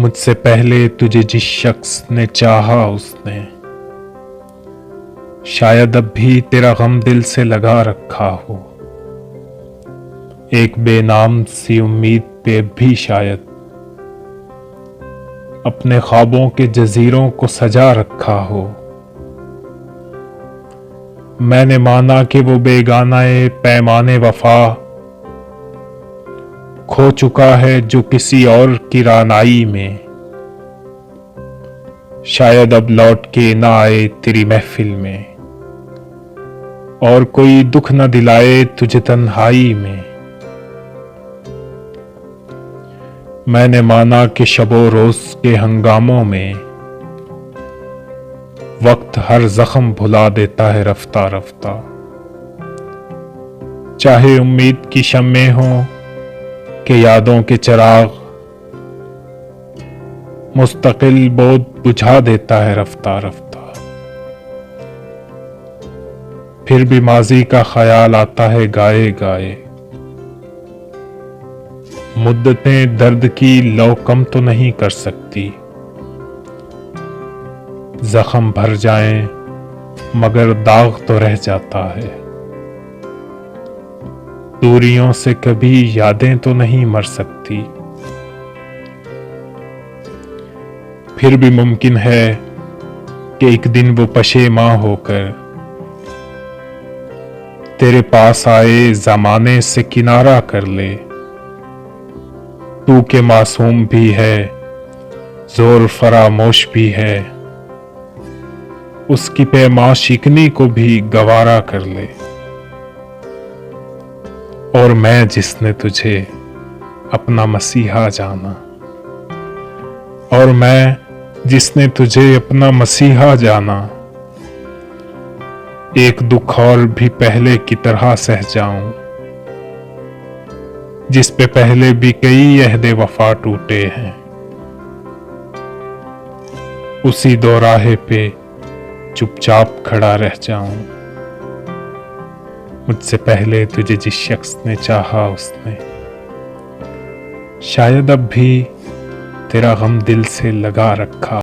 مجھ سے پہلے تجھے جس شخص نے چاہا اس نے شاید اب بھی تیرا غم دل سے لگا رکھا ہو. ایک بے نام سی امید پہ بھی شاید اپنے خوابوں کے جزیروں کو سجا رکھا ہو. میں نے مانا کہ وہ بیگانہ پیمانے وفا کھو چکا ہے جو کسی اور کی رعنائی میں. شاید اب لوٹ کے نہ آئے تیری محفل میں اور کوئی دکھ نہ دلائے تجھے تنہائی میں. میں نے مانا کہ شب و روز کے ہنگاموں میں وقت ہر زخم بھلا دیتا ہے رفتہ رفتہ. چاہے امید کی شمعیں ہوں کہ یادوں کے چراغ مستقل بود بجھا دیتا ہے رفتہ رفتہ. پھر بھی ماضی کا خیال آتا ہے گائے گائے. مدتیں درد کی لو کم تو نہیں کر سکتی. زخم بھر جائیں مگر داغ تو رہ جاتا ہے. دوریوں سے کبھی یادیں تو نہیں مر سکتی. پھر بھی ممکن ہے کہ ایک دن وہ پشیماں ہو کر تیرے پاس آئے زمانے سے کنارہ کر لے. تو کہ معصوم بھی ہے زور فراموش بھی ہے اس کی پیما شکنی کو بھی گوارا کر لے. اور میں جس نے تجھے اپنا مسیحا جانا اور میں جس نے تجھے اپنا مسیحا جانا ایک دکھ اور بھی پہلے کی طرح سہ جاؤں جس پہ پہلے بھی کئی عہد وفا ٹوٹے ہیں. اسی دوراہے پہ چپ چاپ کھڑا رہ جاؤں. مجھ سے پہلے تجھے جس شخص نے چاہا اس نے شاید اب بھی تیرا غم دل سے لگا رکھا